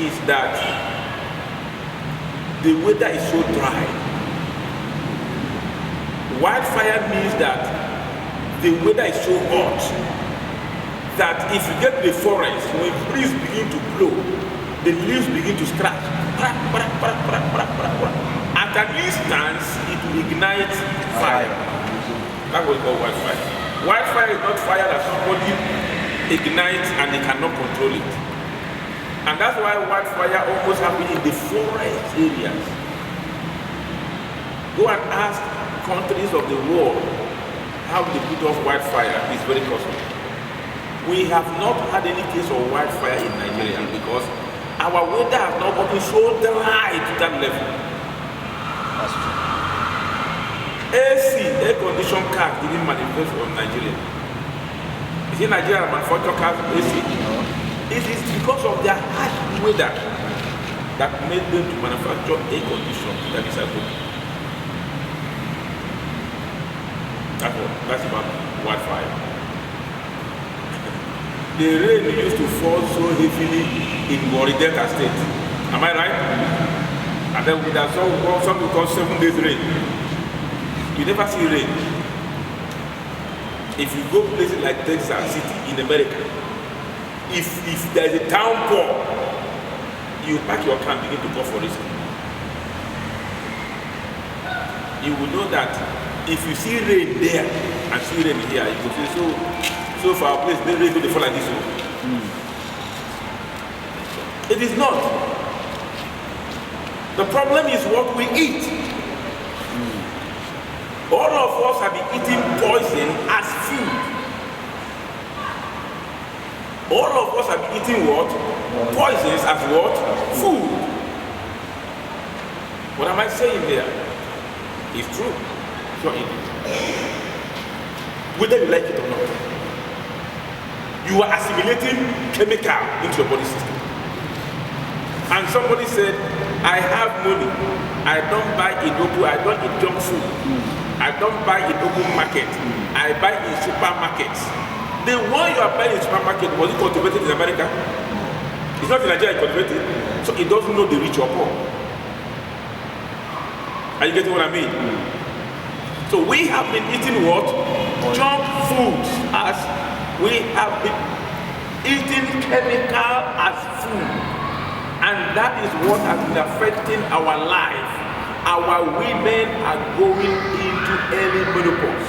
is that the weather is so dry. Wildfire means that the weather is so hot that if you get the forest, when breeze begin to blow, the leaves begin to scratch. At an instance, it will ignite fire. That's what we call wildfire. Wildfire is not fire that somebody ignites and they cannot control it. And that's why wildfire almost happens in the forest areas. Go and ask countries of the world how they put off wildfire. It's very costly. We have not had any case of wildfire in Nigeria because our weather has not gotten so dry to that level. That's true. AC, air conditioned cars didn't manifest from Nigeria. You see Nigeria manufacture cars AC? It is because of their harsh weather that made them to manufacture air conditioned that is a good. That's about wildfire. The rain used to fall so heavily in Warri Delta State. Am I right? And then we have something called 7 days rain. You never see rain. If you go places like Texas City in America, if there is a downpour, you pack your car and begin to go for risk. You will know that if you see rain there and see rain here, you will say, so for our place, the rain will fall like this. It is not. The problem is what we eat. All of us have been eating poison as food. All of us have been eating what? Poisons as what? Food. What am I saying there? It's true. Sure it is. Whether you like it or not, you are assimilating chemical into your body system. And somebody said, I have money. I don't buy in Obu, I don't eat junk food. I don't buy in open market. I buy in supermarkets. The one you are buying in supermarket, was it cultivated in America? It's not in Nigeria, it's cultivated. So it doesn't know the rich or poor. Are you getting what I mean? So we have been eating what? Junk foods. As we have been eating chemical as food. And that is what has been affecting our life. Our women are going into early menopause.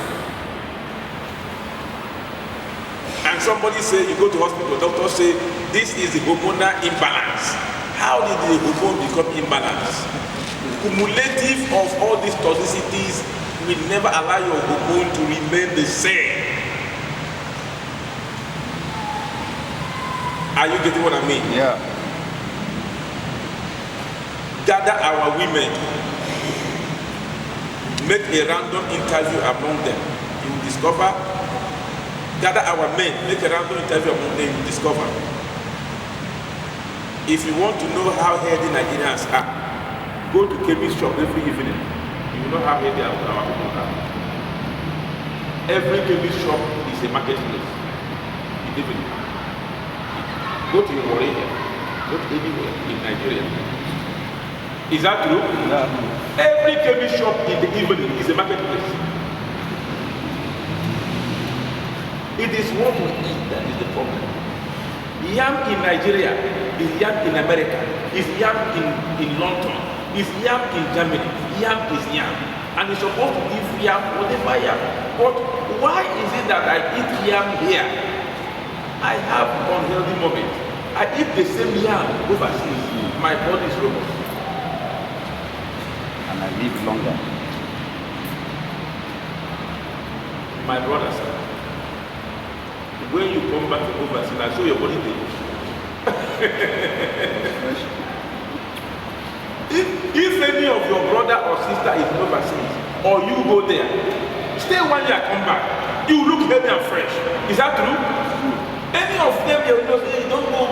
And somebody say, you go to hospital, doctor say, this is the hormonal imbalance. How did the hormone become imbalanced? Cumulative of all these toxicities will never allow your hormone to remain the same. Are you getting what I mean? Yeah. Gather our women, make a random interview among them. You will discover, gather our men, make a random interview among them, you will discover. If you want to know how healthy Nigerians are, go to chemist shop every evening. You will know how healthy our people are. Every chemist shop is a marketplace. Go to your area, go to anywhere in Nigeria. Is that true? Yeah. Every chemist shop in the evening is a marketplace. It is what we eat that is the problem. Yam in Nigeria is yam in America, is yam in London, is yam in Germany. Yam is yam. And it's supposed to give yam whatever yam. But why is it that I eat yam here? I have unhealthy moment. I eat the same yam overseas. My body is robust. And I live longer. My brothers, when you come back to overseas, I show your body thing. if any of your brother or sister is overseas, or you go there, stay 1 year, come back, you look healthy and fresh. Is that true? Any of them, they will just say, don't go.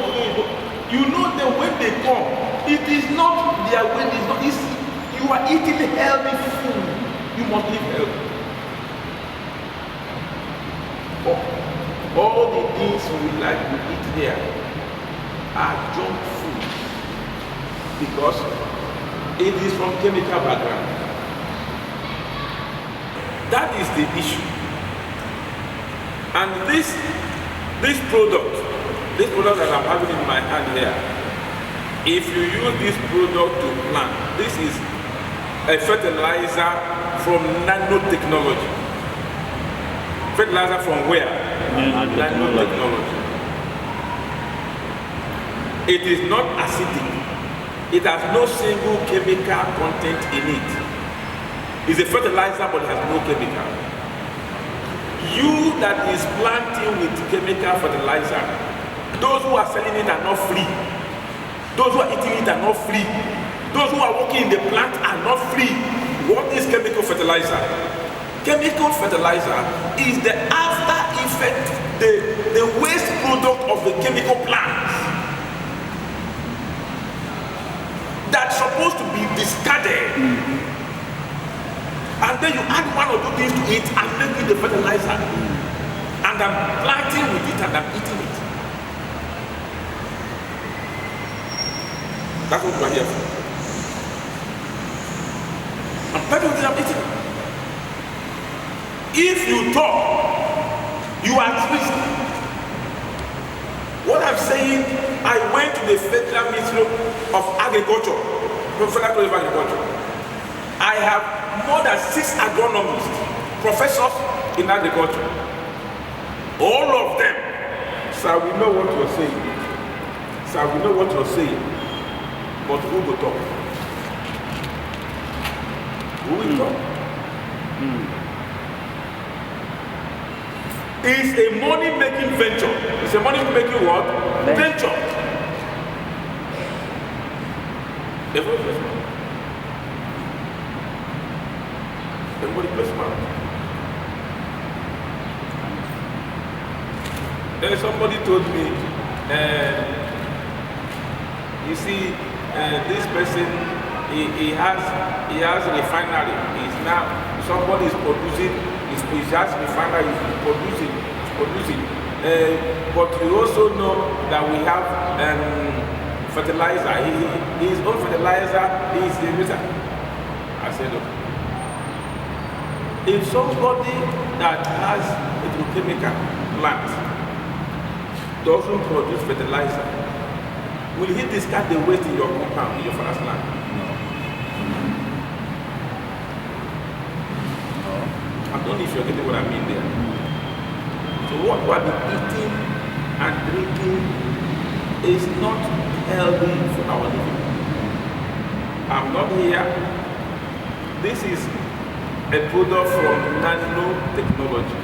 You know that when they come, it is not their way, it's not easy. You are eating healthy food. You must live healthy. All the things we like to eat here are junk food. because it is from chemical background. That is the issue. And this product that I'm having in my hand here, if you use this product to plant, this is a fertilizer from nanotechnology. Fertilizer from where? Nanotechnology. It is not acidic. It has no single chemical content in it. It's a fertilizer, but it has no chemical. You that is planting with chemical fertilizer, those who are selling it are not free. Those who are eating it are not free. Those who are working in the plant are not free. What is chemical fertilizer? Chemical fertilizer is the after effect, the waste product of the chemical plants that's supposed to be discarded. And then you add one or two things to it and make it the fertilizer. And I'm planting with it and I'm eating it. That's what we're here for. I'm planting with it, I'm eating it. If you talk, you are at risk. What I'm saying, I went to the Federal Ministry of Agriculture, Federal College of Agriculture. I have more than 6 agronomists, professors in agriculture. All of them, sir, we know what you're saying. Sir, we know what you're saying. But who will talk? Who will talk? It's a money-making venture. It's a money-making what? Venture. Everybody plays smart. Then somebody told me, you see, this person, he has a refinery. He's now, somebody is producing, he has a refinery, he's producing. But we also know that we have fertilizer. His own fertilizer is the user. I said, look. If somebody that has a chemical plant doesn't produce fertilizer, will he discard the waste in your compound, in your father's land? No. I don't know if you're getting what I mean there. So what we are eating and drinking is not healthy for our living. I'm not here. This is a product from nanotechnology.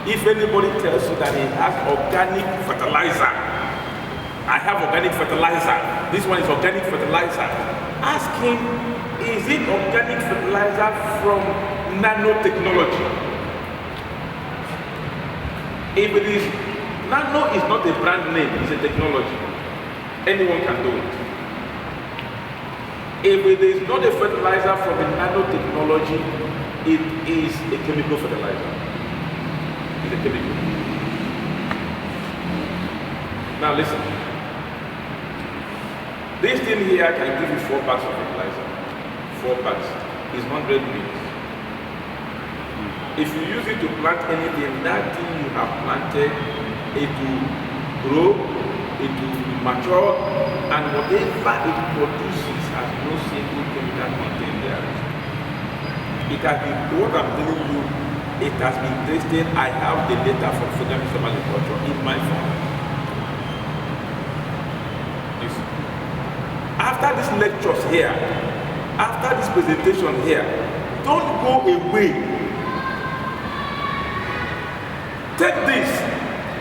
If anybody tells you that he has organic fertilizer, I have organic fertilizer, this one is organic fertilizer, ask him, is it organic fertilizer from nanotechnology? If it is, nano is not a brand name, it's a technology. Anyone can do it. If it is not a fertilizer from the nanotechnology, it is a chemical fertilizer. It's a chemical. Now listen. This thing here can give you 4 bags of fertilizer. 4 bags is 100 units. If you use it to plant anything, that thing you have planted, it will grow, it will mature, and whatever it produces has no single chemical content there. It has been, what I'm telling you, it has been tested. I have the data from Federal Ministry of Agriculture in my phone. Listen. After these lectures here, after this presentation here, don't go away. Take this,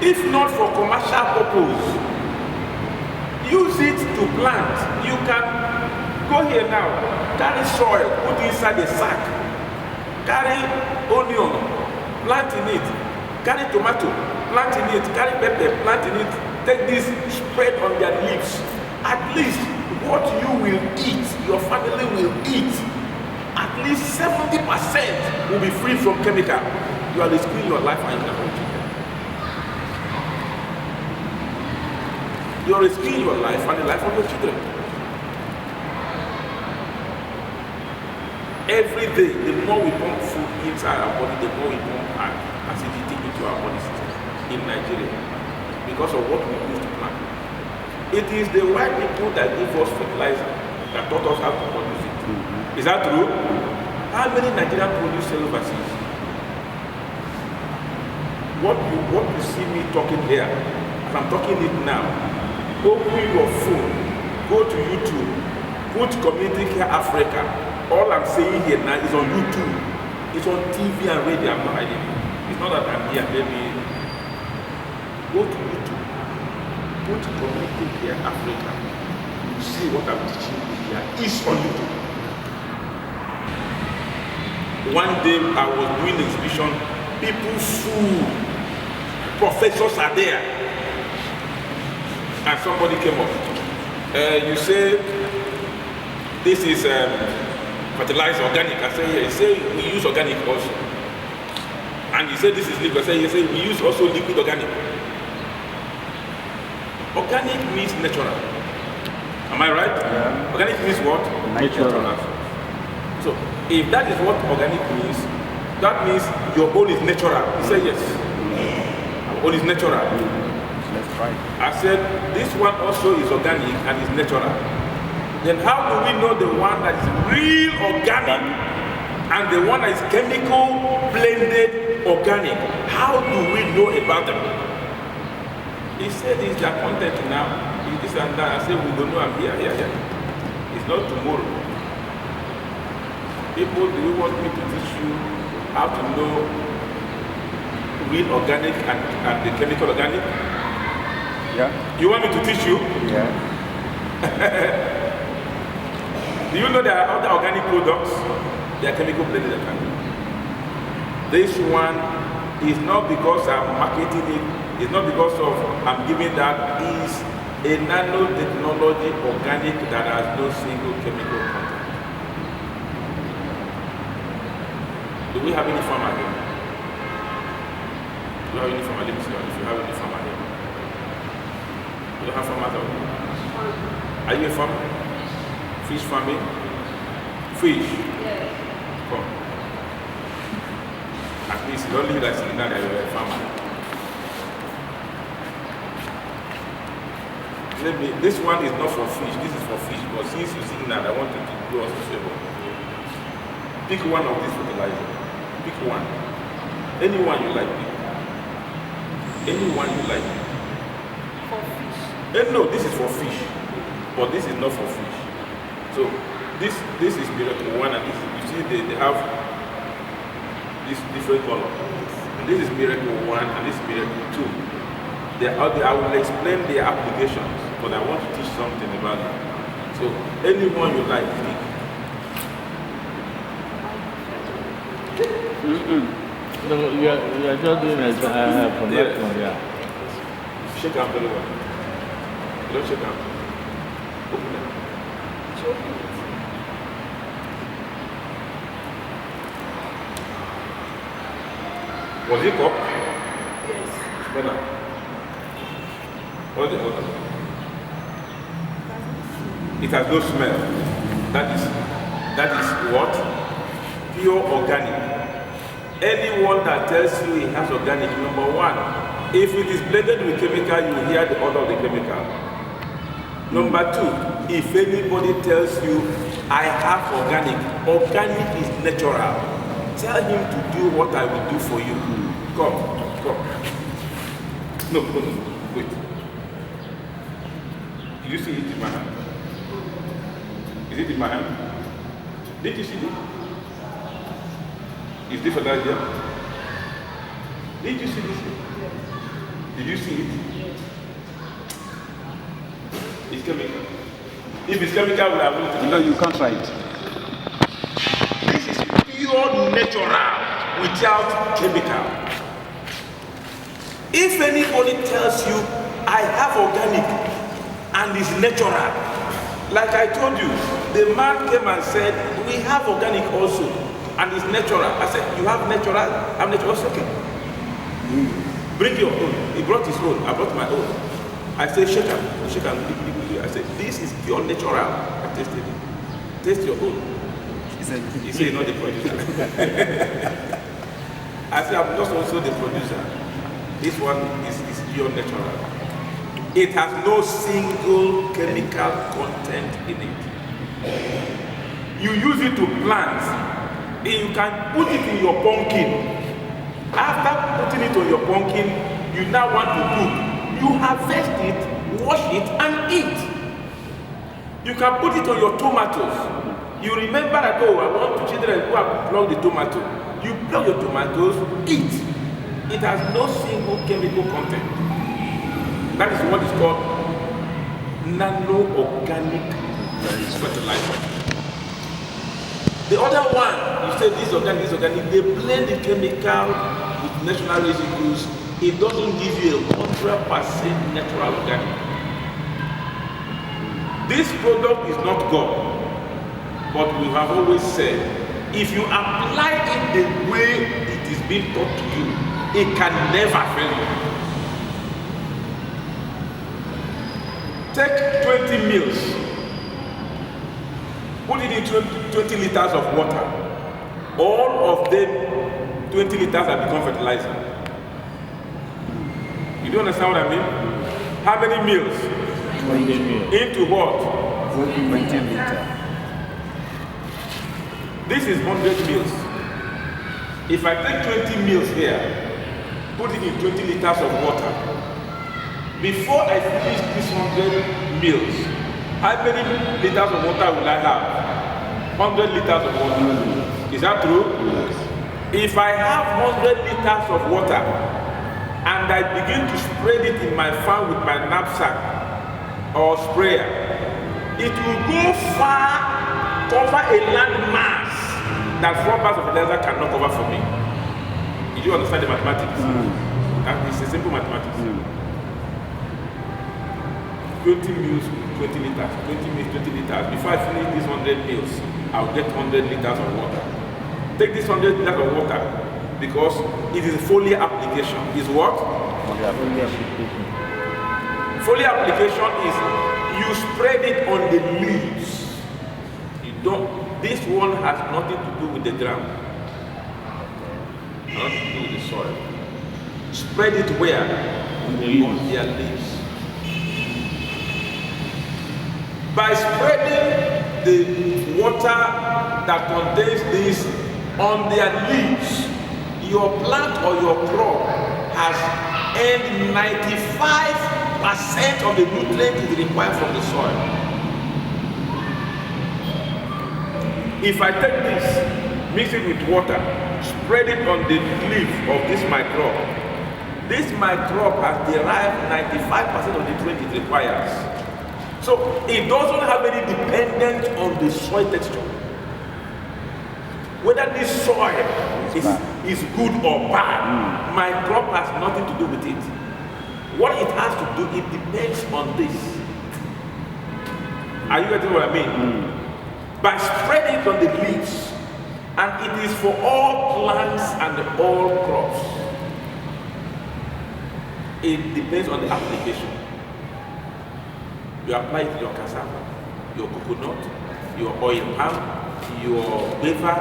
if not for commercial purpose, use it to plant. You can go here now, carry soil, put inside a sack, carry onion, plant in it, carry tomato, plant in it, carry pepper, plant in it, take this, spread on their leaves. At least what you will eat, your family will eat, at least 70% will be free from chemical. You are risking your life and your children. You are risking your life and the life of your children. every day, the more we pump food inside our body, the more we pump acidity into our body system in Nigeria because of what we use to plant. It is the white people that give us fertilizer that taught us how to produce it. Is that true? How many Nigerians produce cell overseas? What you see me talking here, as I'm talking it now, open your phone, go to YouTube, put Community Care Africa. All I'm saying here now is on YouTube. It's on TV and radio. I'm not hiding it. It's not that I'm here, maybe. Go to YouTube, put Community Care Africa. You see what I'm teaching you here. It's on YouTube. One day I was doing the exhibition, people's food. Professors are there, and somebody came up. You say this is fertilizer, organic. I say yeah. You say we use organic also, and you say this is liquid. I say you say we use also liquid organic. Organic means natural. Am I right? Yeah. Organic means what? Natural. So if that is what organic means, that means your own is natural. You say yes. Or is natural. That's right. I said this one also is organic and is natural. Then how do we know the one that is real organic and the one that is chemical blended organic? How do we know about them? He said it's their content now. It's this and that. I said we don't know. I'm here. It's not tomorrow. People, do you want me to teach you how to know real organic and the chemical organic? Yeah. You want me to teach you? Yeah. Do you know there are other organic products? They are chemical blended organic. This one is not because I'm marketing it, it's not because of I'm giving that, is a nanotechnology organic that has no single chemical content. Do we have any farmer here? Do you have any farmer? Let me see if you have any farmer here. You don't have farmers out here? Are you a farmer? Fish farming? Fish? Yes. Come. At least don't leave that saying that you're a farmer. This one is not for fish, this is for fish, but since you see that I want you to do us a favor. Pick one of these fertilizers. Pick one. Anyone you like. Anyone you like. For fish. No, this is for fish, but this is not for fish. So this is miracle 1, and this is, you see they have this different color. And this is miracle 1, and this is miracle 2. I will explain their applications, but I want to teach something about it. So anyone you like, pick. No, you are just doing a production, yeah. Shake out very well. You don't shake out. Open it. Was it cup? Yes. Better. What is the other? It has no smell. That is what? Pure organic. Anyone that tells you it has organic, number 1, if it is blended with chemical, you hear the odor of the chemical. Number 2, if anybody tells you I have organic is natural. Tell him to do what I will do for you. Come. No, wait. Did you see it in my hand? Is it in my hand? Did you see it? Is this fertilizer here? Did you see this? Did you see it? It's chemical. If it's chemical, we have to. No, you can't try it. This is pure natural without chemical. If anybody tells you I have organic and it's natural, like I told you, the man came and said we have organic also and it's natural. I said you have natural, I'm natural. It's okay. Bring your own. He brought his own. I brought my own. I said shake and. I said this is pure natural. I tasted it. Taste your own. He said, not the producer. I said, I'm just also the producer. This one is pure natural. It has no single chemical content in it. You use it to plant, and you can put it in your pumpkin. After putting it on your pumpkin, you now want to cook. You harvest it, wash it, and eat. You can put it on your tomatoes. You remember that, oh, I want to children who have plucked the tomato. You pluck your tomatoes, eat. It has no single chemical content. That is what is called nano-organic fertilizer. The other one, you say this organic, they blend the chemical with natural residues. It doesn't give you a 100% natural organic. This product is not God, but we have always said, if you apply it the way it is being taught to you, it can never fail you. Take 20 mils, put it in 20 liters of water. All of them, 20 liters have become fertilizer. You don't understand what I mean? How many mils? 20 mils. Into what? 20 liters. This is 100 mils. If I take 20 mils here, put it in 20 liters of water. Before I finish this 100 mils, how many liters of water will I have? 100 liters of water. Is that true? Yes. If I have 100 liters of water and I begin to spread it in my farm with my knapsack or sprayer, it will go far, cover a land mass that 4 bags of fertilizer cannot cover for me. Did you understand the mathematics? That is a simple mathematics. 20 mils, 20 liters, 20 mils, 20 liters. Before I finish these 100 mils, I'll get 100 liters of water. Take this 100 liters of water because it is a foliar application. Is what? Foliar application is you spread it on the leaves. You don't. This one has nothing to do with the ground. Nothing to do with the soil. Spread it where? On their leaves. By spreading the water that contains this on their leaves, your plant or your crop has earned 95% of the nutrients it requires from the soil. If I take this, mix it with water, spread it on the leaf of this my crop has derived 95% of the nutrients it requires. So it doesn't have any dependence on the soil texture. Whether this soil is good or bad, my crop has nothing to do with it. What it has to do, it depends on this. Are you getting what I mean? By spreading it on the leaves, and it is for all plants and all crops. It depends on the application. You apply it to your cassava, your coconut, your oil palm, your beaver,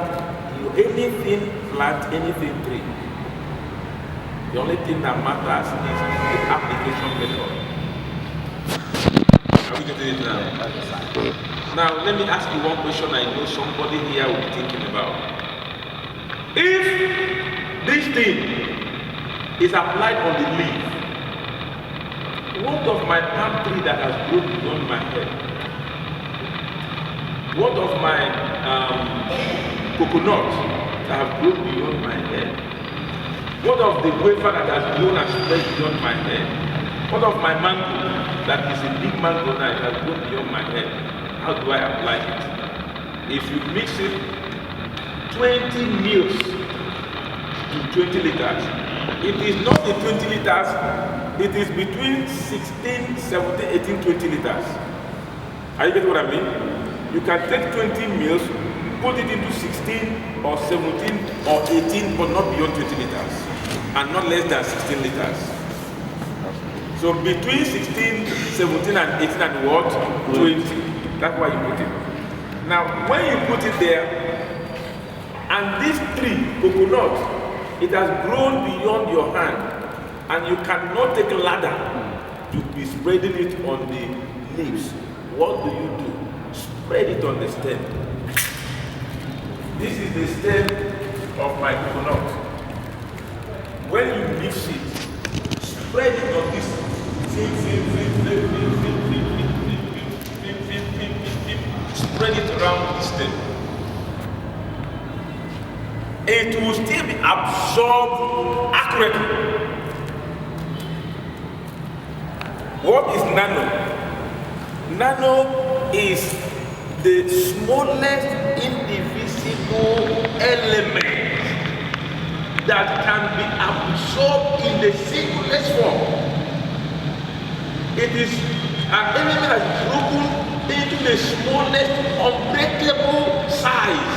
anything plant, anything tree. The only thing that matters is the application method. Are we getting it now? Now, let me ask you one question I know somebody here will be thinking about. If this thing is applied on the leaf, what of my palm tree that has grown beyond my head? What of my coconut that have grown beyond my head? What of the wafer that has grown and spread beyond my head? What of my mango that is a big mango that has grown beyond my head? How do I apply it? If you mix it 20 mils to 20 liters, it is not the 20 liters, it is between 16, 17, 18, 20 liters. Are you getting what I mean? You can take 20 mils, put it into 16 or 17 or 18, but not beyond 20 liters, and not less than 16 liters. So between 16, 17, and 18 and what? 20. That's why you put it. Now, when you put it there, And this tree, coconut, it has grown beyond your hand, and you cannot take a ladder to be spreading it on the leaves. What do? Spread it on the stem. This is the stem of my coconut. When you mix it, spread it on this. Spread it around the stem. It will still be absorbed accurately. What is nano? Nano is the smallest indivisible element that can be absorbed in the simplest form. It is an element that is broken into the smallest unbreakable size.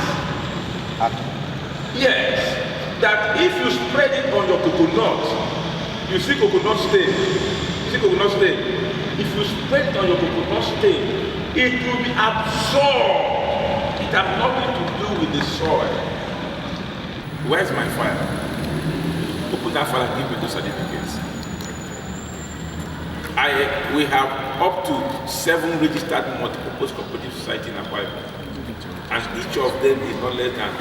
Yes, that if you spread it on your coconut, you see coconut stain. You see coconut stain. If you spread it on your coconut stain, it will be absorbed. It has nothing to do with the soil. Where's my file? Open that file and give me those certificates. We have up to 7 registered multipurpose cooperative society in Akwa Ibom, and each of them is not less than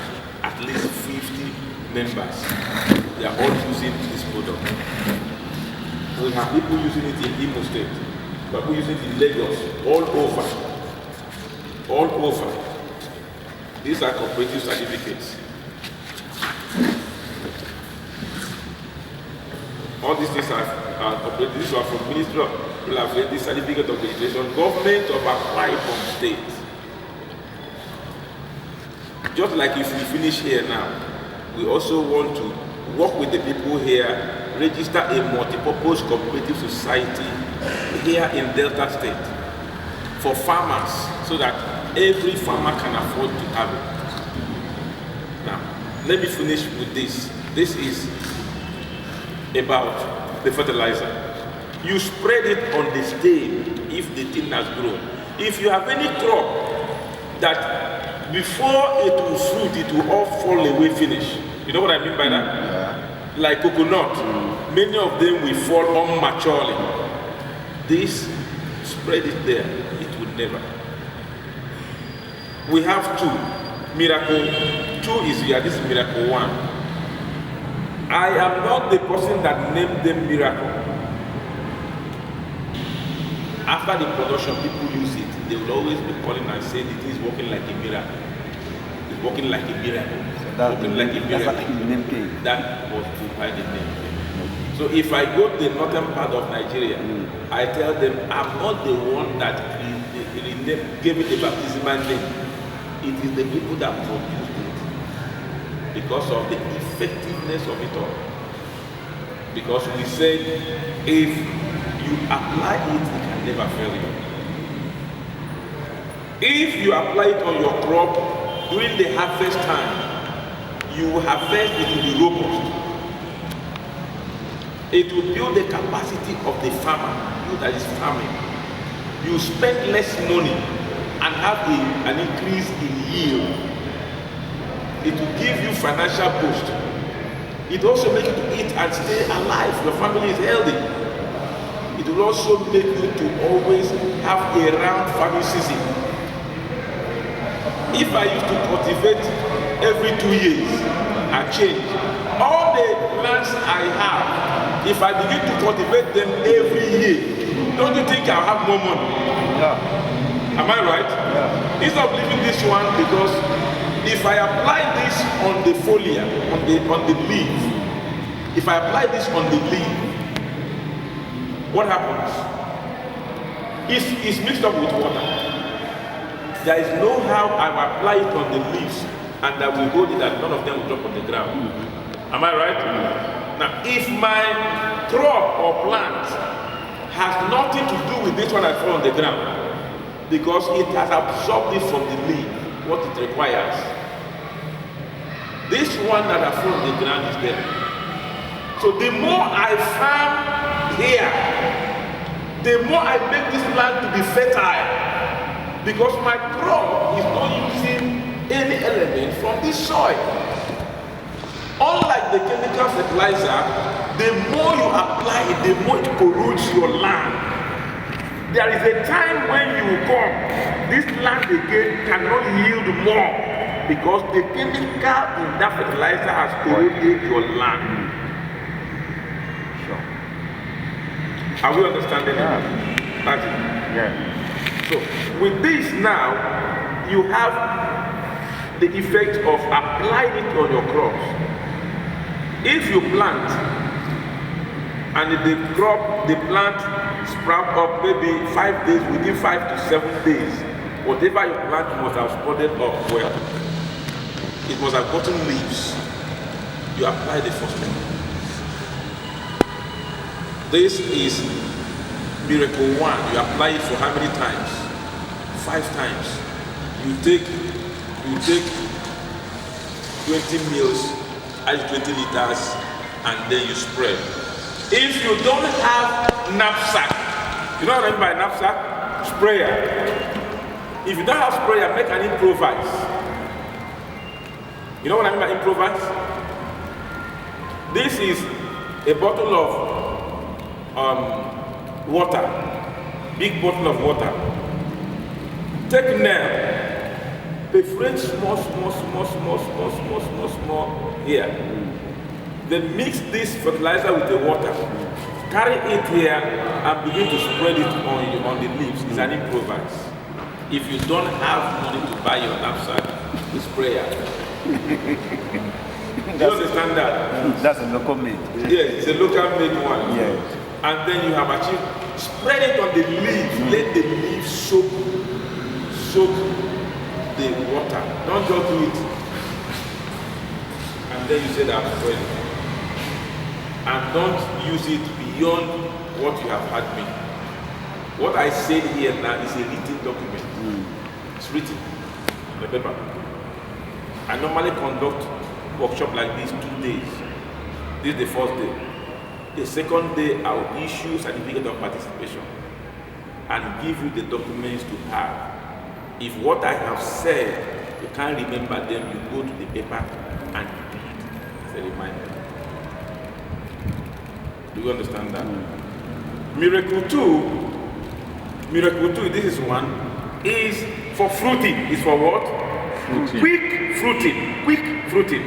at least 50 members. They are all using this product. We have people using it in Imo State, people using it in Lagos, all over. These are cooperative certificates. All these things are cooperative. These are from Ministry of this certificate of registration, government of Akwa Ibom State. Just like if we finish here now, we also want to work with the people here, register a multipurpose cooperative society here in Delta State for farmers, so that every farmer can afford to have it. Now, let me finish with this. This is about the fertilizer. You spread it on the stem if the thing has grown. If you have any crop that before it will fruit, it will all fall away, finish. You know what I mean by that? Yeah. Like coconut, many of them will fall unmaturely. This, spread it there, it would never. We have 2. Miracle 2 is here, this is miracle 1. I am not the person that named them miracle. After the production, people use it. They will always be calling and saying it is working like a miracle. It's working like a miracle. So that's working like a miracle. That's the name came. That was why the name came. So if I go to the northern part of Nigeria, I tell them I'm not the one that gave it a baptismal name. It is the people that produced it because of the effectiveness of it all. Because we said if you apply it, it can never fail you. If you apply it on your crop during the harvest time, you will harvest, it will be robust. It will build the capacity of the farmer, you that is farming. You spend less money and have an increase in yield. It will give you financial boost. It will also make you to eat and stay alive. Your family is healthy. It will also make you to always have a round farming season. If I used to cultivate every 2 years and change, all the plants I have, if I begin to cultivate them every year, don't you think I'll have more money? Yeah. Am I right? Yeah. Instead of leaving this one, because if I apply this on the foliar, on the leaf, if I apply this on the leaf, what happens? It's mixed up with water. There is no how I apply it on the leaves and I will hold it and none of them will drop on the ground. Am I right? Now, if my crop or plant has nothing to do with this one I throw on the ground, because it has absorbed it from the leaf, what it requires. This one that I throw on the ground is there. So the more I farm here, the more I make this land to be fertile, because my crop is not using any element from this the soil. Unlike the chemical fertilizer, the more you apply it, the more it corrodes your land. There is a time when you come, this land again cannot yield more because the chemical in that fertilizer has corroded your land. Sure. Are we understanding that? That's it. Yeah. So with this now, you have the effect of applying it on your crops. If you plant and the plant sprout up maybe 5 days, within 5 to 7 days, whatever you plant must have sprouted up well. It must have gotten leaves. You apply the first thing. This is miracle 1. You apply it for how many times? 5 times. You take 20 mils, 20 liters, and then you spread. If you don't have knapsack, you know what I mean by knapsack? Sprayer. If you don't have sprayer, make an improvise. You know what I mean by improvise? This is a bottle of water, big bottle of water. Take nail, perforate small here. Then mix this fertilizer with the water. Carry it here and begin to spread it on the leaves. It's an improvise. If you don't have money to buy your knapsack, the sprayer. You understand that? That's a local made. Yes, it's a local made one. Yes. And then you have achieved. Spread it on the leaves. Let the leaves soak the water. Don't just do it. And then you say that I'm spreading. And don't use it beyond what you have had me. What I said here now is a written document. It's written on the paper. I normally conduct workshop like this 2 days. This is the first day. The second day, I will issue certificate of participation and give you the documents to have. If what I have said, you can't remember them, you go to the paper and read as a reminder. Do you understand that? Miracle 2, this is one, is for fruiting. Is for what? Fruiting. Quick fruiting.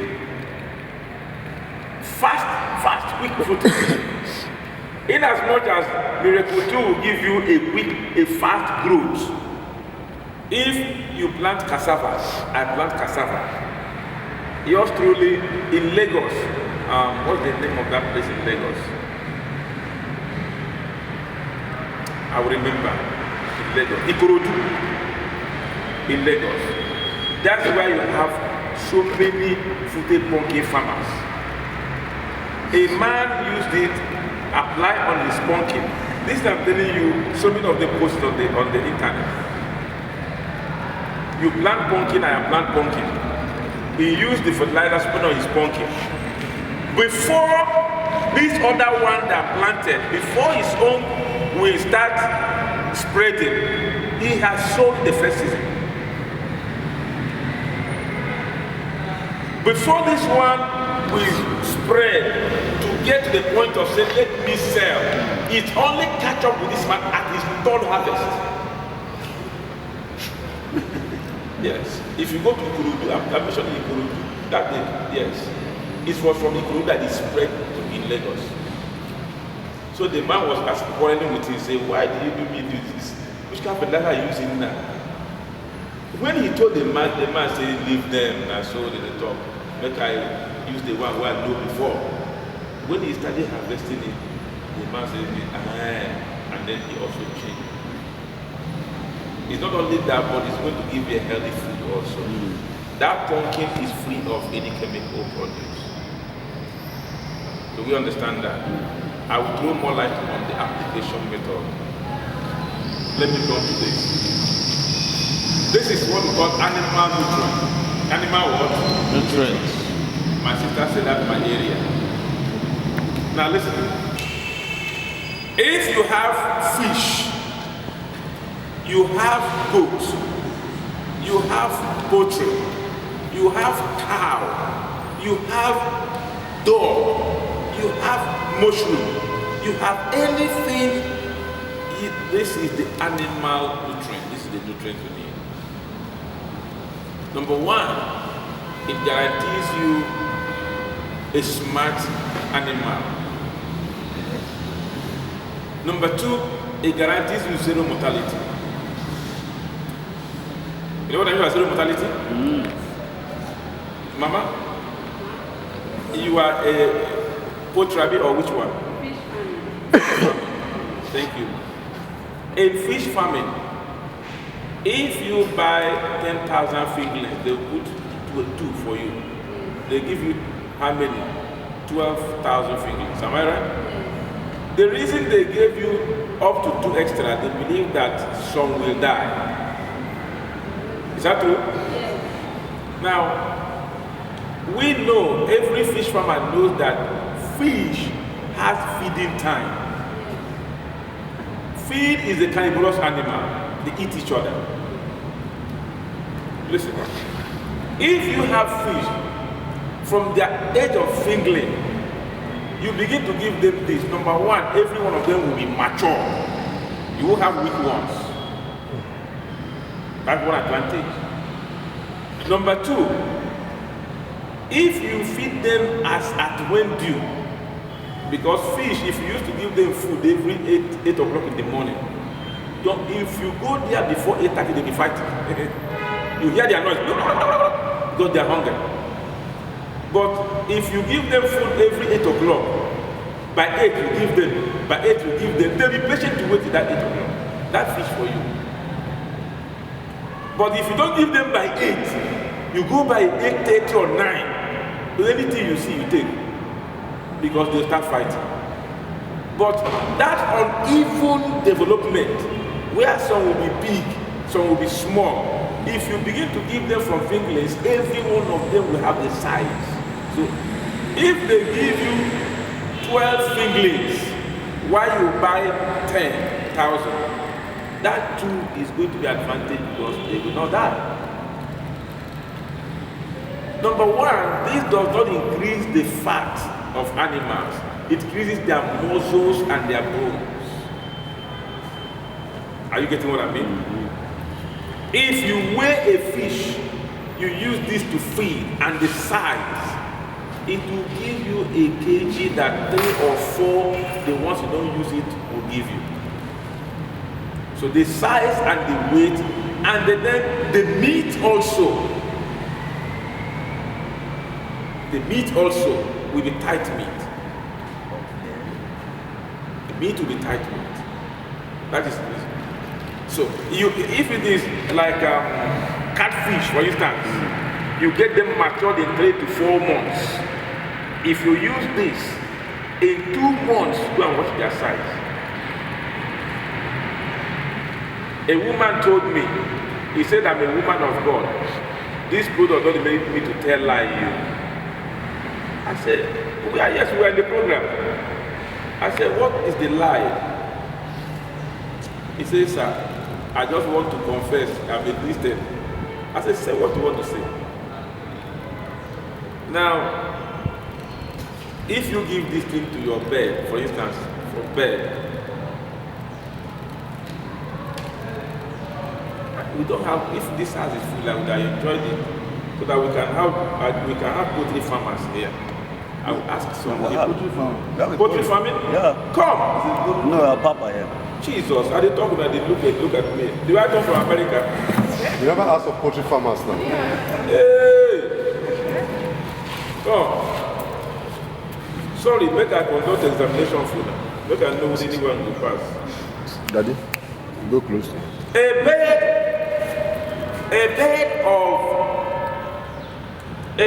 Fast, quick fruiting. In as much as Miracle 2 will give you a fast growth. If you plant cassava, I plant cassava. Yours truly in Lagos. What's the name of that place in Lagos? I will remember. In Lagos. Ikorodu. In Lagos. That's why you have so many fruited pumpkin farmers. A man used it, apply on his pumpkin. This I'm telling you, so many of the posts on the internet. You plant pumpkin, I plant pumpkin. He used the fertilizer spread on his pumpkin. Before this other one that planted, before his own will start spreading, he has sown the first season. Before this one will spread to get to the point of saying, let me sell, it only catch up with this man at his third harvest. Yes. If you go to Ikorodu, I'm mentioning Ikorodu, that day, yes. It was from Ikorodu that it spread to in Lagos. So the man was quarreling with him, saying, why did you do me this? Which kind of fertilizer are you using now? When he told the man said, leave them, and so they talk. Make I use the one where I know before. When he started harvesting it, the man said, and then he also changed. It's not only that, but it's going to give you a healthy food also. That pumpkin is free of any chemical produce. Do we understand that? I will throw more light on the application method. Let me come to this. This is what we call animal nutrient. Animal what? Nutrients. My sister said that in my area. Now listen. If you have fish, you have goats, you have poultry, you have cow, you have dog, you have mushroom, you have anything. This is the animal nutrient. This is the nutrient you need. Number one, it guarantees you a smart animal. Number two, it guarantees you zero mortality. You know what I mean by zero mortality? Mama, you are a poultry or which one? Fish farming. Thank you. In fish farming, if you buy 10,000 fingerlings, they'll put two for you. They give you how many? 12,000 fingerlings. Am I right? The reason they gave you up to 2 extra, they believe that some will die. Is that true? Yes. Now, we know, every fish farmer knows that fish has feeding time. Feed is a carnivorous animal. They eat each other. Listen, if you have fish from their age of fingerling, you begin to give them this. Number one, every one of them will be mature. You will have weak ones. That's one advantage. Number two, if you feed them as at when due, because fish, if you used to give them food every 8 o'clock in the morning, if you go there before 8:30, they'll be fighting. You hear their noise, because they're hungry. But if you give them food every 8 o'clock, by 8 you give them, by 8 you give them, they'll be patient to wait till that 8 o'clock. That fish for you. But if you don't give them by 8, you go by 8:30 or 9, anything you see, you take. Because they'll start fighting. But that uneven development, where some will be big, some will be small, if you begin to give them from fingerlings, every one of them will have the size. So if they give you 12 fingerlings, while you buy 10,000, that too is going to be advantage because they will not die. Number one, this does not increase the fat of animals. It increases their muscles and their bones. Are you getting what I mean? If you weigh a fish, you use this to feed, and the size, it will give you a kg that 3 or 4, the ones you don't use it, will give you. So the size and the weight, and then the meat also. The meat also will be tight meat. The meat will be tight meat. That is it. So if it is like catfish, for instance, you get them matured in 3 to 4 months. If you use this, in 2 months, go and watch their size. A woman told me, he said, I'm a woman of God. This product doesn't make me to tell lie you. I said, yes, we are in the program. I said, what is the lie? He says, sir, I just want to confess I've been listed. I said, say what you want to say. Now, if you give this thing to your bed, for instance, for bed, we don't have, if this house is full, I would have enjoyed it, so that we can have poultry farmers here. I will ask someone. Poultry farming? Yeah. Come! No, Papa here. Jesus, I didn't talk about it, look at me. Do I come from America? You never ask for poultry farmers now. Hey! Come. Sorry, make I conduct examination for them. Make I know if anyone will pass. Daddy, go close. A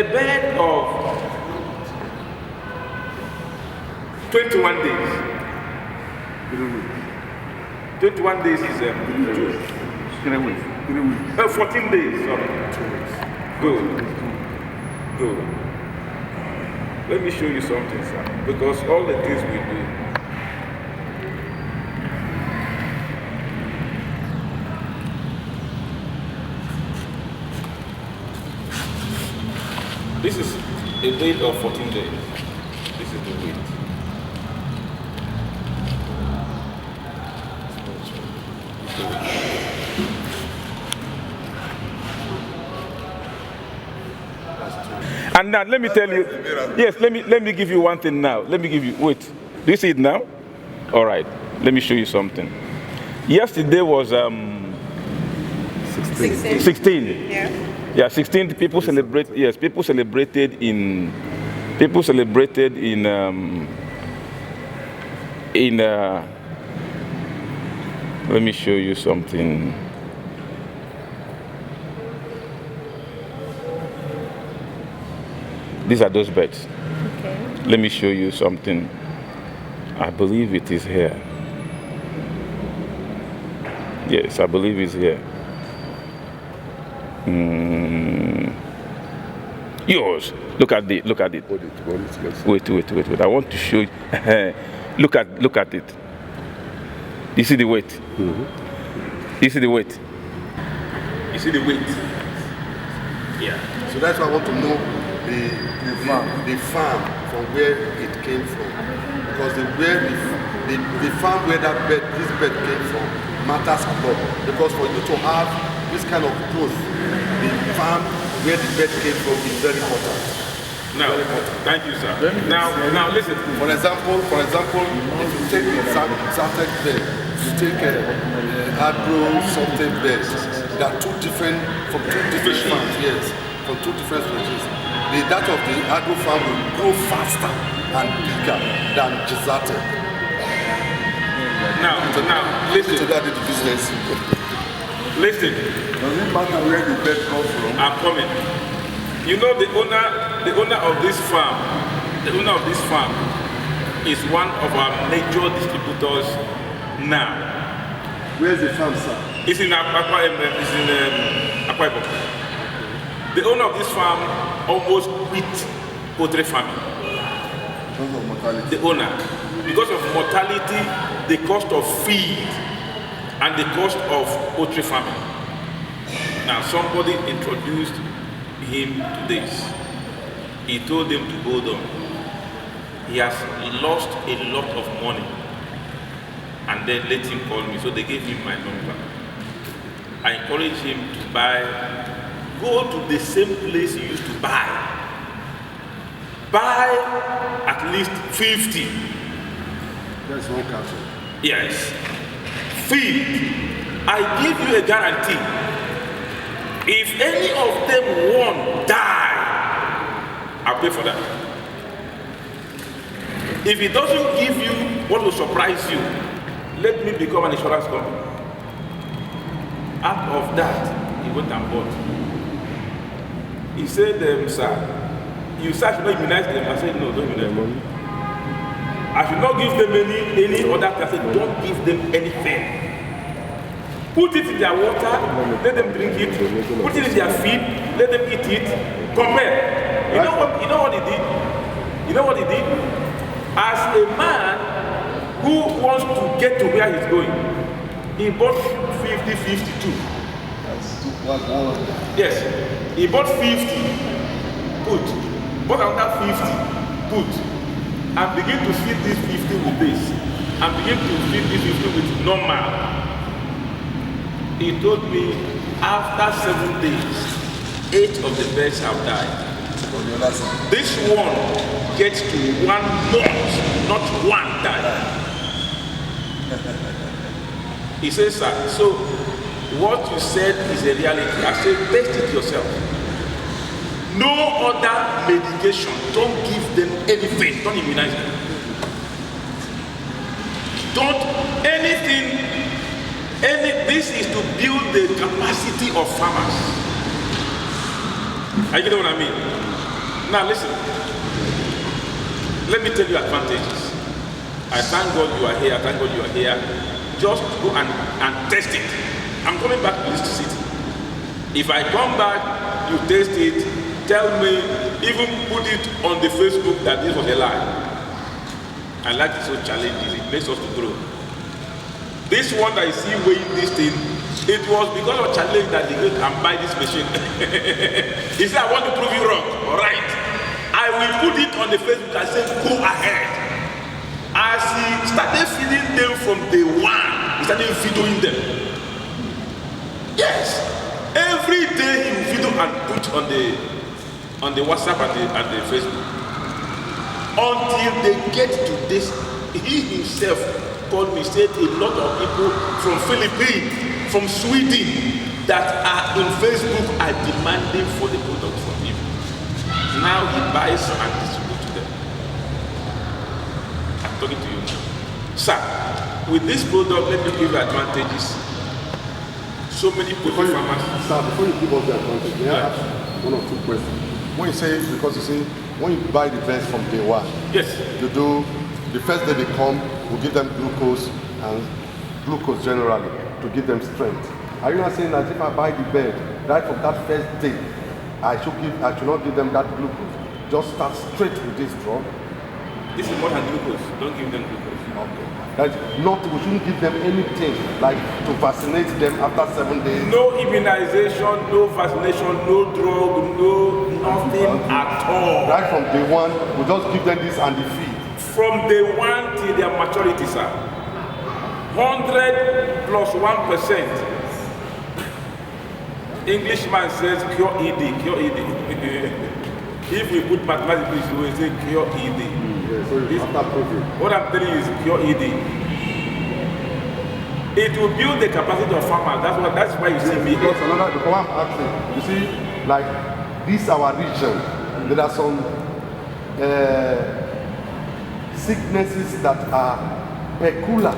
bed of 21 days. 21 days is 3 weeks. 14 days, sorry. 2 weeks. Good. Good. Let me show you something, sir. Because all the things we do. is a weight of 14 days. This is the weight. And now let me tell you, yes, let me give you one thing now. Let me give you, wait, do you see it now? All right, let me show you something. Yesterday was 16. Yeah, 16 people celebrate. Yes, people celebrated in let me show you something. These are those beds. Okay. Let me show you something. I believe it is here. Yes, I believe it's here. Yours. Look at it. Look at it. Wait. I want to show you. look at it. You see the weight? Mm-hmm. You see the weight? You see the weight? Yeah. So that's why I want to know the farm from where it came from. Because the farm where this bed came from matters a lot. Because for you to have this kind of growth, the farm where the bed came from is very important. Now, thank you, sir. Now listen. For example, if you take the Zatec bed, you take agro something bed. There are from two different farms. Yes, from two different species. That of the agro farm will grow faster and bigger than Zatec. Now, listen. To that the business. Listen. Does it matter where the bed comes from? I'm coming. You know the owner of this farm. The owner of this farm is one of our major distributors now. Where's the farm, sir? It's in Akwa Ibom. The owner of this farm almost quit poultry farming. Because of mortality. The owner, because of mortality, the cost of feed, and the cost of poultry farming. Now somebody introduced him to this. He told them to hold on. He has lost a lot of money, and then let him call me. So they gave him my number. I encouraged him to go to the same place he used to buy at least 50. That's one cattle. Yes. Feed. I give you a guarantee. If any of them won't die, I'll pay for that. If he doesn't give you what will surprise you, let me become an insurance company. Out of that, he went and bought. He said, sir, you should not immunize them. I said, no, don't immunize them. I should not give them any other. I said, don't give them anything. Put it in their water, let them drink it. Put it in their feed, let them eat it. Compare. You know what he did? You know what he did? As a man who wants to get to where he's going, he bought 50-52. Yes. He bought 50, put. Bought another 50, put. And begin to feed this 50 with this. And begin to feed this 50 with normal. He told me after 7 days, 8 of the birds have died. This one gets to 1 month, not 1 died. He says, sir, so what you said is a reality. I said, test it yourself. No other medication. Don't give them anything. Don't immunize them. Don't anything. This is to build the capacity of farmers. Are you know what I mean? Now listen. Let me tell you advantages. I thank God you are here. I thank God you are here. Just go and test it. I'm coming back to this city. If I come back, you test it, tell me, even put it on the Facebook that this was a lie. I like it so challenges. It makes us to grow. This one that I see weighing this thing, it was because of challenge that they go and buy this machine. He said, I want to prove you wrong. All right. he put it on the Facebook and said, go ahead. As he started feeding them from day one, he started videoing them. Yes. Every day he will video and put on the WhatsApp and the Facebook. Until they get to this, he himself called me, said a lot of people from Philippines, from Sweden, that are in Facebook are demanding for the product from him. Now he buys and distributes to them. I'm talking to you now. Sir, with this product, let me give you advantages. So many poultry farmers. Sir, before you give us the advantage, may I ask one or two questions? When you say, because you see, when you buy the birds from day one, Yes. you do, the first day they come, we give them glucose and glucose generally to give them strength. Are you not saying that if I buy the bird, right from that first day, I should not give them that glucose? Just start straight with this drug? This is more than glucose. Don't give them glucose. Okay. That's not, we shouldn't give them anything like to vaccinate them after 7 days. No immunization, no vaccination, no drug, no nothing at all. Right from day one, we just give them this and the feed. From day one till their maturity, sir. 100 plus 1%. Englishman says cure ED, cure ED. If we put mathematics, we will say cure ED. Yeah, so it's after profit. What I'm telling you is cure ED. It will build the capacity of farmers. That's why you see me. Because another, the one I'm asking, you see, like this our region, there are some sicknesses that are peculiar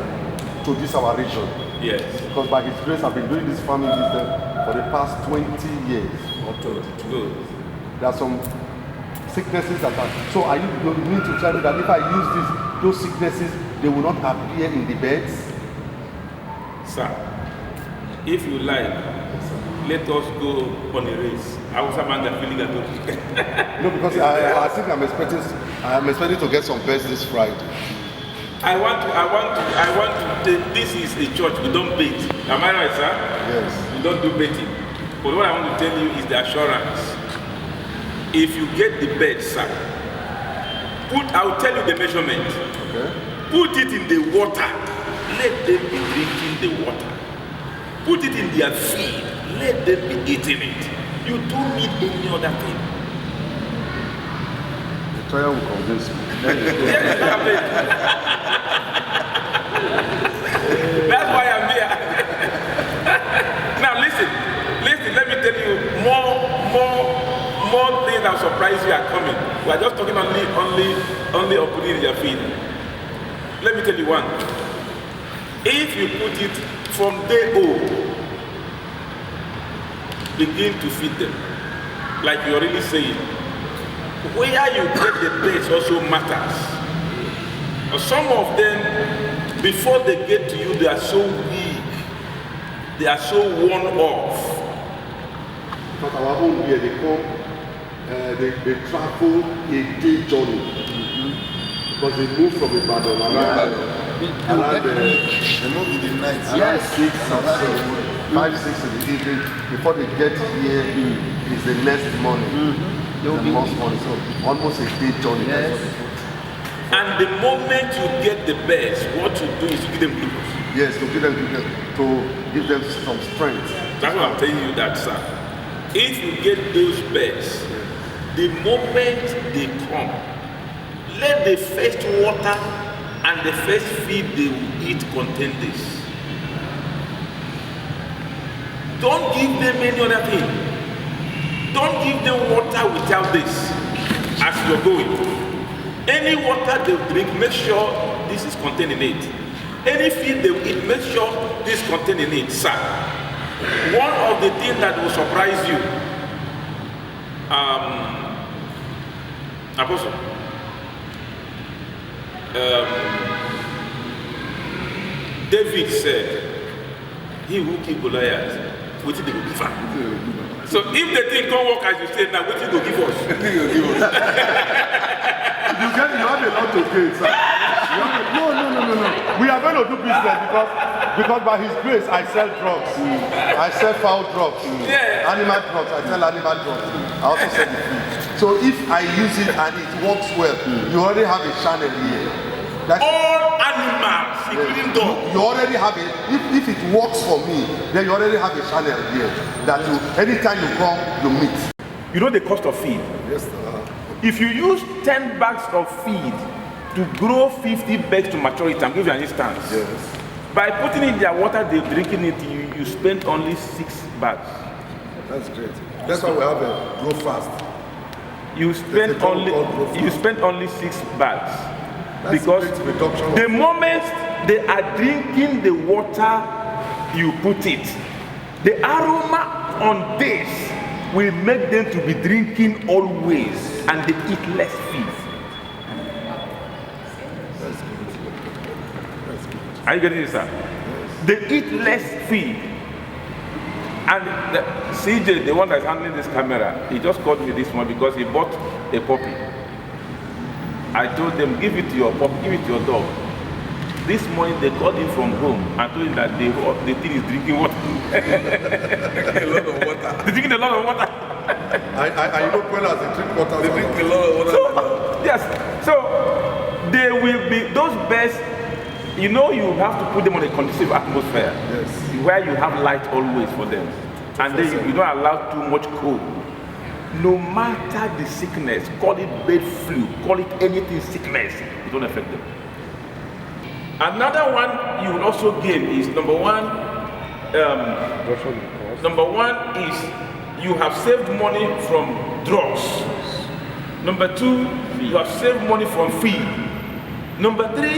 to this our region. Yes. Because by His grace, I've been doing this farming business for the past 20 years. Good. There are some sicknesses that are. So are you mean to tell me that if I use those sicknesses, they will not appear in the beds? Sir, if you like, let us go on a race. I was a man that feeling that. No, because I think I'm expecting to get some beds this Friday. I want to. This is a church. We don't bait. Am I right, sir? Yes. We don't do baiting. But what I want to tell you is the assurance. If you get the bed, sir, I'll tell you the measurement. Okay. Put it in the water. Let them be drinking the water. Put it in their feed. Let them be eating it. You don't need any other thing. The trial will convince me. Yes, that's why I'm here. Now listen, let me tell you more things that will surprise you are coming. We are just talking only of putting in your feed. Let me tell you one. If you put it from day old, begin to feed them, like you're really saying, where you get the best also matters. Some of them, before they get to you, they are so weak, they are so worn off. But our own here, they come, they travel a day journey. Because they move from Ibadan around They move in the night. Yes, 6 or 5, 6 in the evening. Before they get here, is the next morning. The next morning, so almost a day journey. Yes. And the moment you get the best, what you do is you give them glucose. Yes, to give them some strength. That's what I'm telling you that, sir. If you get those best, the moment they come, let the first water and the first feed they will eat contain this. Don't give them any other thing. Don't give them water without this as you're going. Any water they drink, make sure this is contained in it. Any feed they eat, make sure this is contained in it, sir. One of the things that will surprise you, Apostle, David said, he who keep Goliath, what did they go give her? So if the thing don't work as you said, now what did you give us? You have a lot to gain, sir. No. We are going to do business because by His grace I sell drugs. I sell foul drugs. Yeah. Animal drugs. I sell animal drugs. I also sell the food. So if I use it and it works well, you already have a channel here. All animals, including dogs. You already have it. If it works for me, then you already have a channel here that you, anytime you come, you meet. You know the cost of feed? Yes, sir. If you use 10 bags of feed to grow 50 birds to maturity, I'm giving you an instance. Yes. By putting in their water, they're drinking it, you spend only 6 bags. That's great. That's why we have a grow fast. You spend only 6 bags. That's because a great reduction. The moment they are drinking the water you put it, the aroma on this will make them to be drinking always, and they eat less feed. That's good. That's good. Are you getting this, sir? Yes. They eat less feed. And CJ, the one that's handling this camera, he just called me this morning because he bought a puppy. I told them, give it to your puppy, give it to your dog. This morning they called him from home and told him that the thing is drinking water. A lot of water. They're drinking a lot of water. I know Quella as they drink water. They drink a lot of water. So, yes, so they will be, those birds, you know, you have to put them on a conducive atmosphere. Yes. Where you have light always for them. And then you don't allow too much cold. No matter the sickness, call it bird flu, call it anything sickness, it don't affect them. Another one you will also gain is number one is you have saved money from drugs. Number 2, you have saved money from feed. Number 3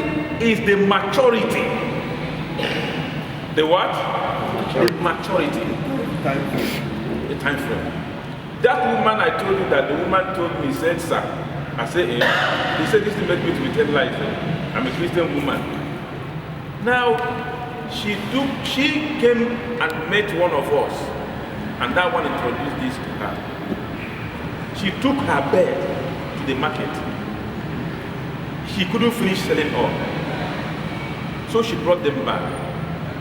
is the maturity. The what? The maturity. The time frame. That woman I told you that the woman told me, said, sir, I said, he said, this will make me to return life. I'm a Christian woman. Now, she came and met one of us, and that one introduced this to her. She took her bed to the market. She couldn't finish selling all. So she brought them back.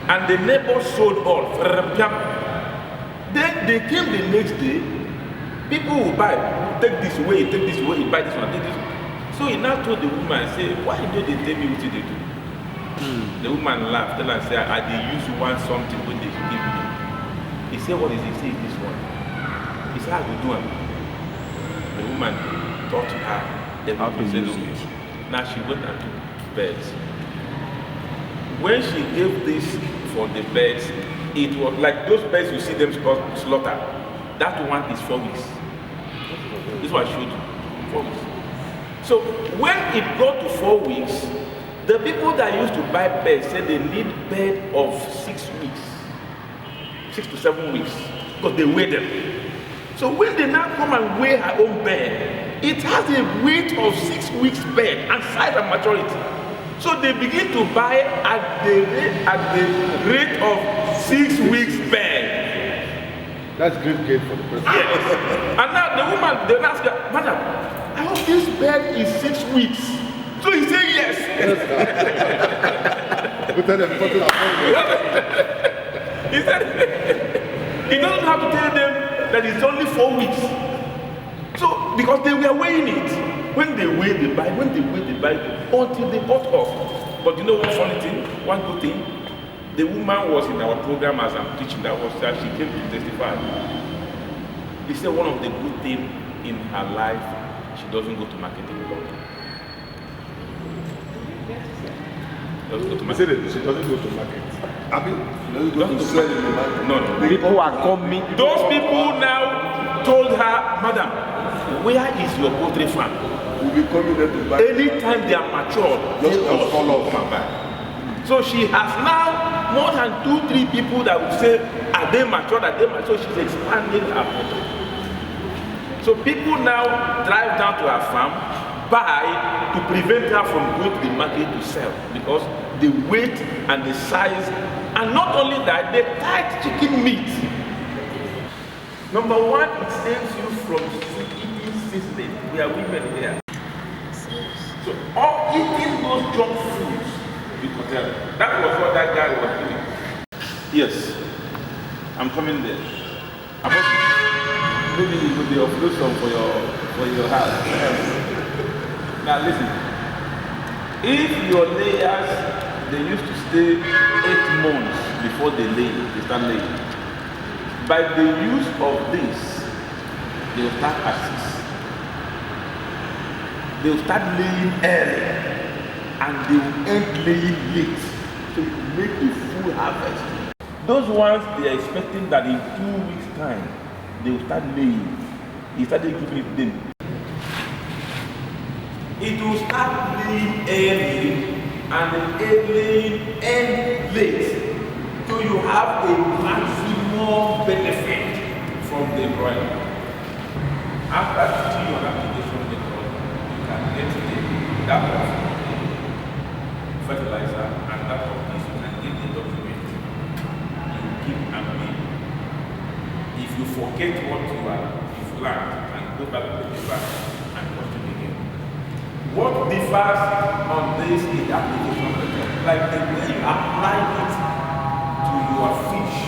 And the neighbor sold all. Then they came the next day. People will buy, take this way, buy this one, take this one. So he now told the woman, say, why don't they tell me what they do? The woman laughed, tell her, say, I did use one something when they give me. He said, what is it? He said, this one. He said, I will do it. The woman taught her everything. Now she went and took beds. When she gave this for the beds, it was like those beds you see them slaughter. That one is 4 weeks. This is what I showed you, 4 weeks. So when it got to 4 weeks, the people that used to buy beds said they need bed of 6 weeks, 6 to 7 weeks, because they weigh them. So when they now come and weigh her own bed, it has a weight of 6 weeks bed and size and maturity. So they begin to buy at the rate of 6 weeks bed. That's great gain for the person. Yes. And now the woman, they ask her, madam, I hope this bed is 6 weeks. So he said yes. We tell them put it up. He said he doesn't have to tell them that it's only 4 weeks. So because they were weighing it. When they weigh, they buy. When they weigh, they buy until they bought off. But you know one funny thing, one good thing? The woman was in our program as I'm teaching, that was that she came to testify. He said one of the good things in her life, she doesn't go to market anymore. He said that she doesn't go to market. I mean, she doesn't go to sell in the market. No. People are coming. Those people now told her, madam, where is your poultry farm? We'll be coming there to buy. Anytime they are matured, Just they will come come and buy. So she has now more than 2-3 people that will say, are they matured? Are they matured? So she's expanding her poultry. So people now drive down to her farm, buy to prevent her from going to the market to sell, because the weight and the size, and not only that, the tight chicken meat. Number one, it saves you from eating seasoning. We are women here. So all eating those junk foods, you could tell. That was what that guy was doing. Yes, I'm coming there. maybe it will be a solution for your house. Now listen, if your layers, they used to stay 8 months before they start laying. By the use of this, they will start at 6. They will start laying early and they will end laying late. So you make the full harvest. Those ones, they are expecting that in 2 weeks' time, they will start laying. You started giving them. It will start laying early and laying end late. So you have a maximum benefit from the broiler. After teaching your application method, you can get that of fertilizer and that of this, you can get the document. You keep and read. If you forget what you've learned, and go back to the paper and continue again. What differs on this is the application method. Like the way you apply it to your fish,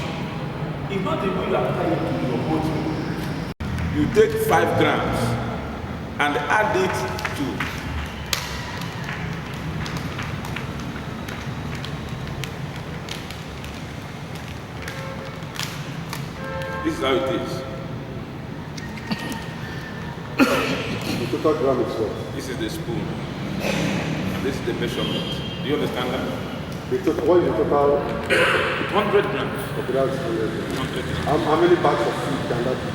it's not the way you apply it to your boat. You take 5 grams and add it to this is how it is. The total gram is what? This is the spoon. And this is the measurement. Do you understand that? What is the total? 100 grams. Okay, that's 100. 100 grams. How many bags of food can that be?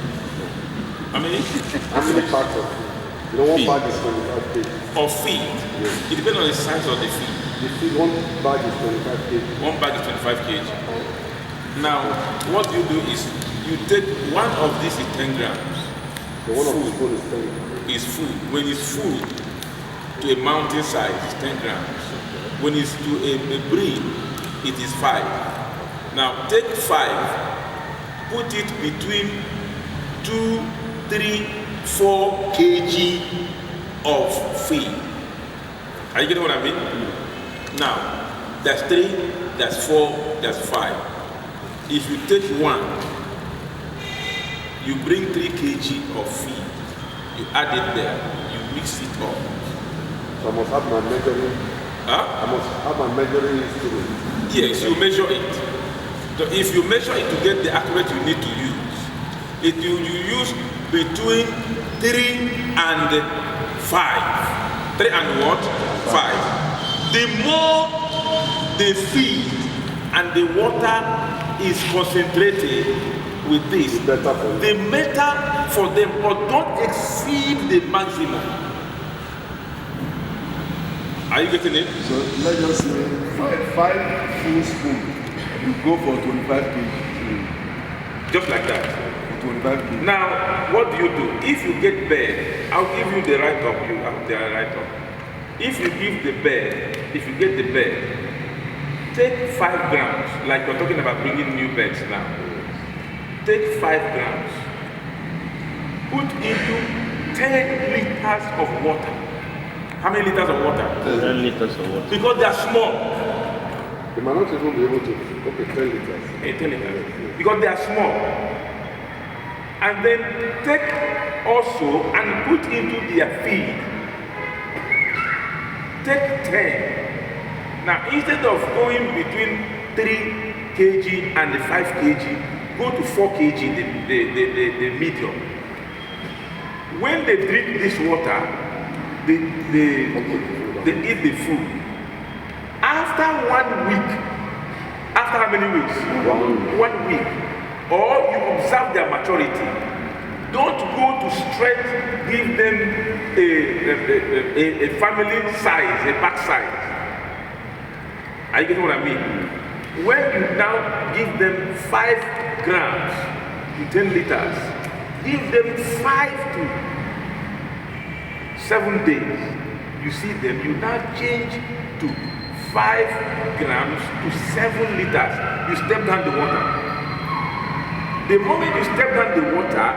How many? How many bags of food? You know, one Feed. bag is 25 kg. Of feed. Yes. It depends on the size of the feed. The feed, one bag is 25 kg. One bag is 25 kg. Now, what you do is you take one of these is 10 grams. So one of the spoon is 10 grams. Is food. When it's food to a mountain size, it's 10 grams. When it's to a breed, it is 5. Now take 5, put it between 2, 3, 4 kg of feed. Are you getting what I mean? Now, that's 3, that's 4, that's 5. If you take 1, you bring 3 kg of feed. You add it there, you mix it up. So I must have my measuring. Huh? I must have my measuring instrument. Yes, you measure it. So if you measure it to get the accurate you need to use, you use between 3 and 5. 3 and what? 5. The more the feed and the water is concentrated with this, the better for them, but don't exceed the maximum. Are you getting it? So let's just say 5 full spoon, you go for 25 kg. Just like that. 25 kg. Now, what do? If you get bed, I'll give you the write-up. You have the write-up. If you give the bed, if you get the bed, take 5 grams, like we're talking about bringing new beds now. Take 5 grams, put into 10 liters of water. How many liters of water? 10 liters of water. Because they are small. They might not even be able to, okay, 10 liters. 10 liters. Because they are small. And then take also and put into their feed. Take 10. Now, instead of going between 3 kg and the 5 kg, go to 4 kg, the medium. When they drink this water, they eat the food. After 1 week, after how many weeks? 1 week. Or you observe their maturity. Don't go to stretch, give them a family size, a pack size. Are you getting what I mean? When you now give them 5 grams to 10 liters, give them 5 to 7 days. You see them, you now change to 5 grams to 7 liters. You step down the water. The moment you step down the water,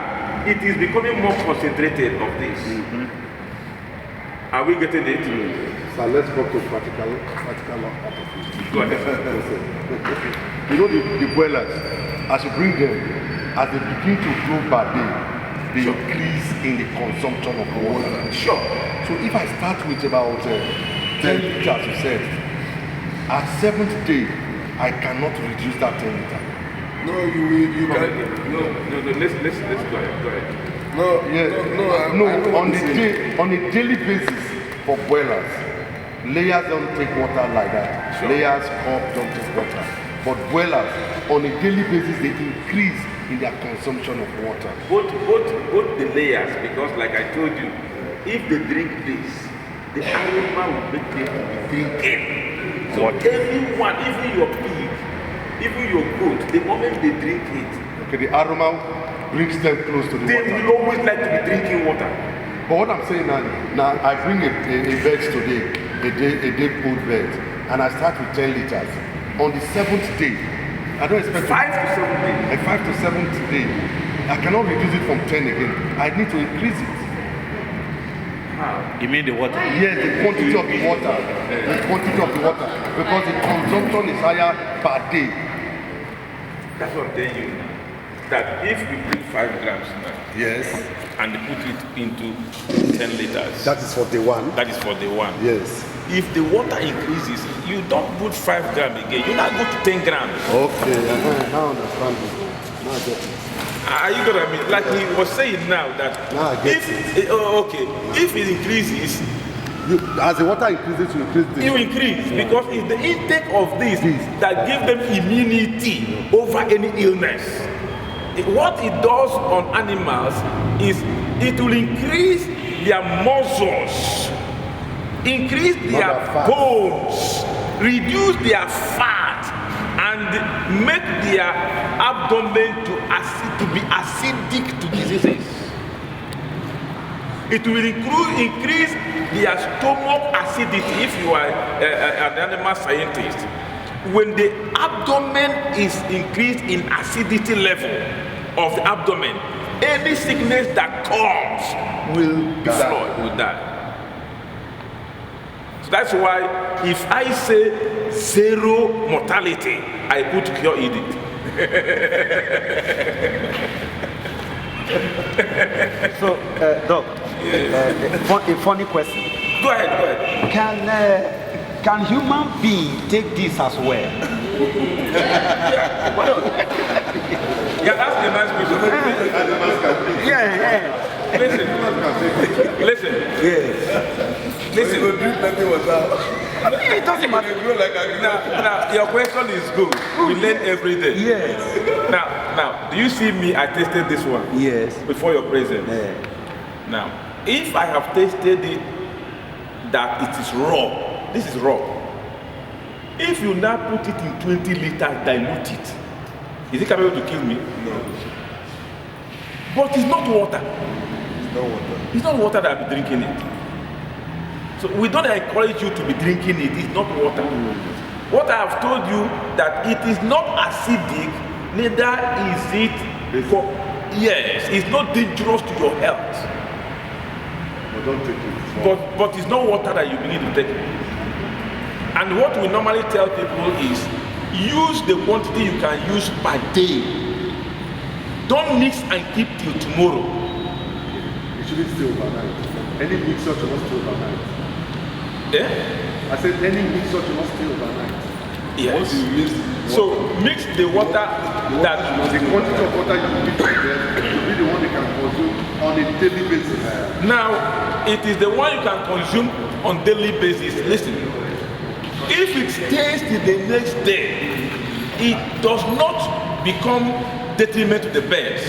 it is becoming more concentrated of this. Are we getting it? So let's go to practical part of it. Go ahead. You know the boilers, as you bring them, as they begin to grow per day, the increase in the consumption of water. Sure. So if I start with about 10 liters, you said, at 7th day, I cannot reduce that 10 liters. No, you can. No, let's go ahead. No, No, on a daily basis for boilers, layers don't take water like that. Sure. Layers, cup don't take water. But boilers, on a daily basis, they increase in their consumption of water. Both the layers, because like I told you, if they drink this, the aroma will make them be drinking. So everyone, even your pig, even your goat, the moment they drink it, Okay, the aroma brings them close to the they water. will always like to be drinking water. But what I'm saying now I bring a bed today, a day old bed, and I start with 10 liters. On the 7th day, I don't expect 5 to 7 days. a 5 to 7th day. I cannot reduce it from 10 again. I need to increase it. You mean the water? Yes, the quantity of the water. The quantity of the water. Because the consumption is higher per day. That's what I'm telling you. That if we bring 5 grams now Yes. and put it into 10 liters, That is for day one. that is for the one. Yes. If the water increases, you don't put 5 grams again. You now go to 10 grams. Okay, now I understand it. Now I get it. Are you gonna mean? Like he was saying now that Now I get if it increases, As the water increases, you increase this. you increase because it's the intake of this that gives them immunity over any illness. What it does on animals is it will increase their muscles, increase their fat. bones, reduce their fat, and make their abdomen to be acidic to diseases. It will increase their stomach acidity if you are an animal scientist. When the abdomen is increased in acidity level of the abdomen, any sickness that comes will be flawed with that. So that's why if I say 0 mortality, I put cure in it. So, Doc, a funny question. Go ahead. Can human being take this as well? Yeah, that's the nice question. Yeah. Listen. Listen. It doesn't matter. Now, your question is good. We learn every day. Yes. Now, do you see me? I tasted this one. Yes. Before your presence. Yeah. Now, if I have tasted it that it is raw, this is raw. If you now put it in 20 liters, dilute it, is it capable to kill me? No. But it's not water. It's not water. It's not water that I'll be drinking it. So we don't encourage you to be drinking it. It's not water. What I have told you that it is not acidic, neither is it. Yes, it's not dangerous to your health. But don't take it. But it's not water that you begin to take. And what we normally tell people is use the quantity you can use per day. Don't mix and keep till tomorrow. You shouldn't stay overnight. Any mixture should not stay overnight. Yeah? I said any mixture should not stay overnight. Yes. You mix So mix the water that The quantity of water you mix with them should be the one they can consume on a daily basis. now it is the one you can consume on daily basis. Listen, if it stays till the next day, it does not become detriment to the birds.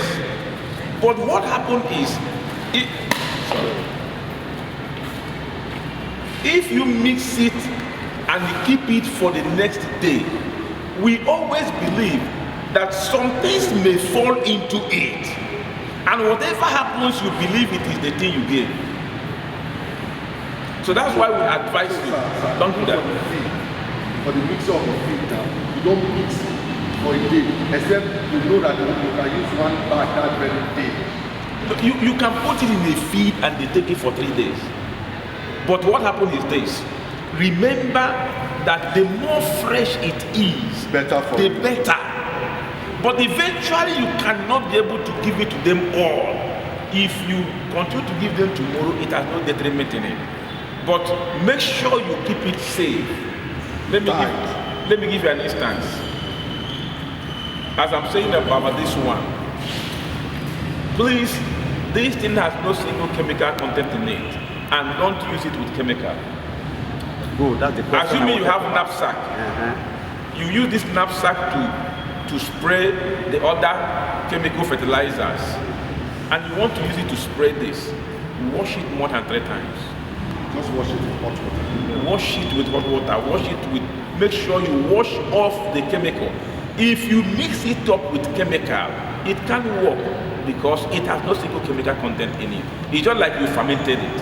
But what happened is, if you mix it and keep it for the next day, we always believe that some things may fall into it, and whatever happens, you believe it is the thing you gave. So that's why we advise you, don't do that. For the mixture of the feed now, you don't mix for a day, except you know that you can use one bag that very day. You can put it in a feed and they take it for 3 days. But what happened is this: remember that the more fresh it is, Better for the you. better. But eventually you cannot be able to give it to them all. If you continue to give them tomorrow, it has no detriment in it. But make sure you keep it safe. Let me give you an instance. As I'm saying about this one, please, this thing has no single chemical content in it, and don't use it with chemical. Good, that's the question. Assuming you have knapsack, you use this knapsack to spray the other chemical fertilizers, and you want to use it to spray this, wash it more than 3 times. Just wash it with hot water. Wash it with hot water, wash it with, make sure you wash off the chemical. If you mix it up with chemical, it can't work because it has no single chemical content in it. It's just like you fermented it.